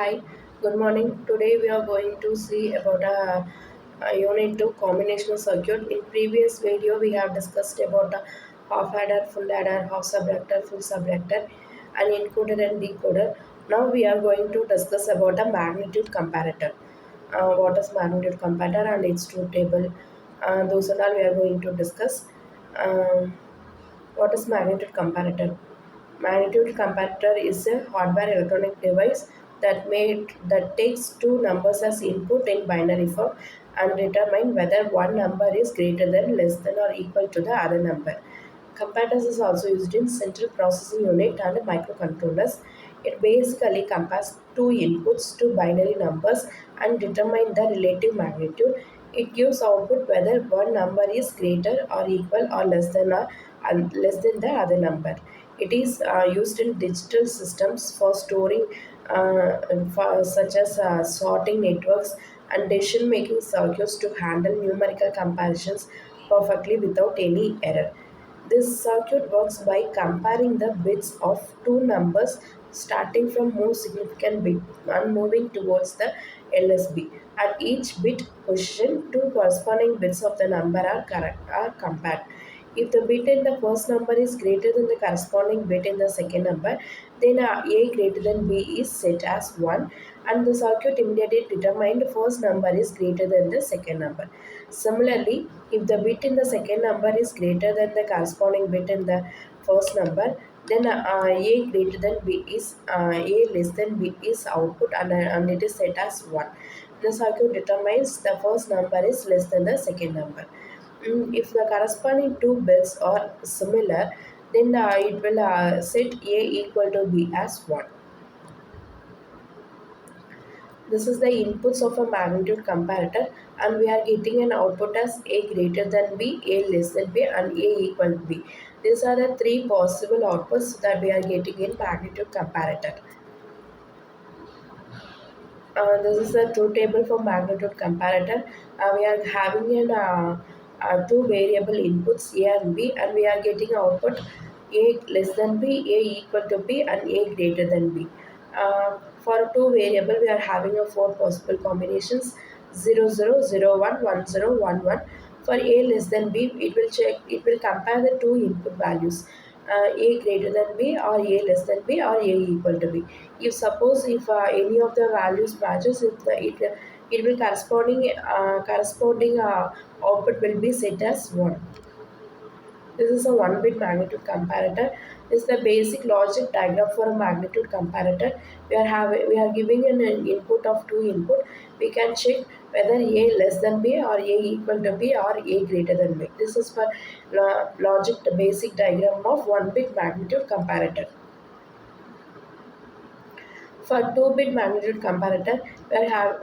Hi, good morning. Today we are going to see about a unit 2 combinational circuit. In previous video we have discussed about a half adder, full adder, half subtractor, full subtractor and encoder and decoder. Now we are going to discuss about a magnitude comparator. What is magnitude comparator and its truth table. Those and all we are going to discuss. Um, what is magnitude comparator? Magnitude comparator is a hardware electronic device that takes two numbers as input in binary form and determine whether one number is greater than, less than, or equal to the other number. Comparators is also used in central processing unit and microcontrollers. It basically compares two inputs to binary numbers and determine the relative magnitude. It gives output whether one number is greater or equal or less than the other number. It is used in digital systems for storing, such as sorting networks and decision-making circuits to handle numerical comparisons perfectly without any error. This circuit works by comparing the bits of two numbers starting from most significant bit and moving towards the LSB. At each bit position, two corresponding bits of the number are compared. If the bit in the first number is greater than the corresponding bit in the second number, then A greater than B is set as 1 and the circuit immediately determined first number is greater than the second number. Similarly, if the bit in the second number is greater than the corresponding bit in the first number, then A greater than B is A less than B is output and it is set as 1. The circuit determines the first number is less than the second number. If the corresponding two bits are similar, then it will set A equal to B as 1. This is the inputs of a magnitude comparator and we are getting an output as A greater than B, A less than B and A equal to B. These are the three possible outputs that we are getting in magnitude comparator. This is the truth table for magnitude comparator. We are having two variable inputs A and B and we are getting output A less than B, A equal to B and A greater than B. For two variable we are having a four possible combinations 00, 01, 10, 11. For A less than B, it will compare the two input values, A greater than B or A less than B or A equal to B. If suppose if any of the values matches, it will corresponding output will be set as 1. This is a one-bit magnitude comparator. This is the basic logic diagram for a magnitude comparator. We are giving an input of two input. We can check whether A less than B or A equal to B or A greater than B. This is for logic the basic diagram of one-bit magnitude comparator. For 2-bit magnitude comparator,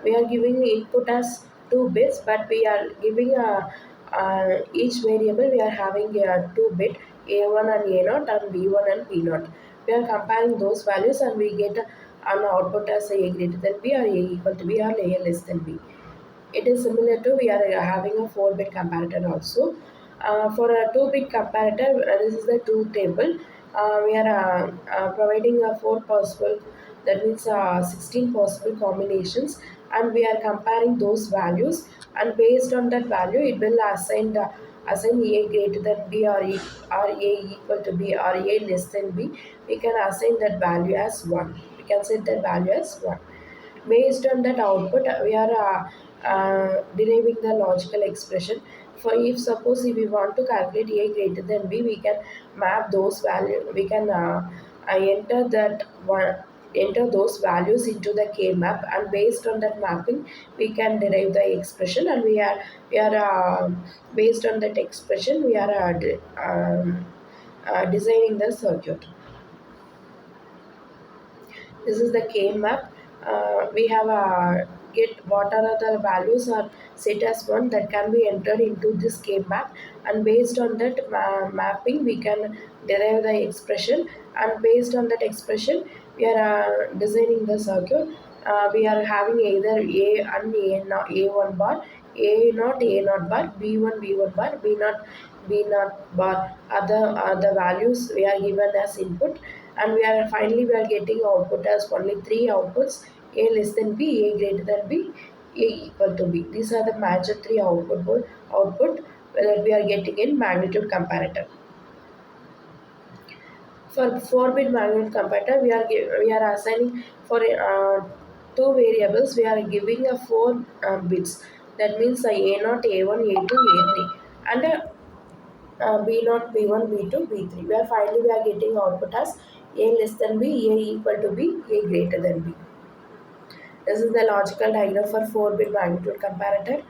we are giving input as 2 bits, but we are giving each variable we are having a 2-bit A1 and A0 and B1 and B0. We are comparing those values and we get an output as A greater than B or A equal to B or A less than B. It is similar to we are having a 4-bit comparator also. For a 2-bit comparator, this is the truth table. We are providing a 4 possible, that means 16 possible combinations, and we are comparing those values. And based on that value, it will assign A greater than B or A equal to B or A less than B. We can assign that value as 1. We can set that value as 1. Based on that output, we are deriving the logical expression. For if suppose if we want to calculate A greater than B, we can map those values. We can enter those values into the K map, and based on that mapping, we can derive the expression. And we are based on that expression, we are designing the circuit. This is the K map. We have get what are the values are set as 1 that can be entered into this K map, and based on that mapping we can derive the expression, and based on that expression we are designing the circuit. We are having either A and A1 bar, A0 bar, B1 bar, B0 bar are the values we are given as input, and we are getting output as only three outputs, A less than B, A greater than B, A equal to B. These are the major three output that we are getting in magnitude comparator. For 4-bit magnitude comparator, we are assigning for two variables. We are giving a 4 bits. That means a naught, A1, A2, A3, and B naught, B1, B2, B3. We are getting output as A less than B, A equal to B, A greater than B. This is the logical diagram for 4-bit magnitude comparator.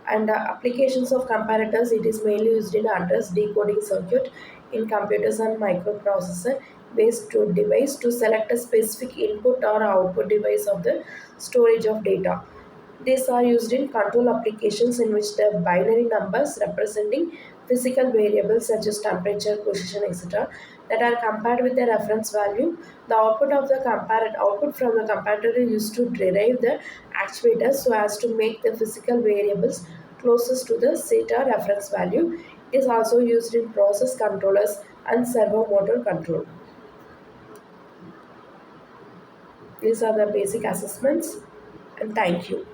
And applications of comparators, it is mainly used in address decoding circuit in computers and microprocessor based to device to select a specific input or output device of the storage of data. These are used in control applications in which the binary numbers representing physical variables such as temperature, position, etc. that are compared with the reference value. The output from the comparator is used to derive the actuators so as to make the physical variables closest to the zeta reference value. It is also used in process controllers and servo motor control. These are the basic assessments, and thank you.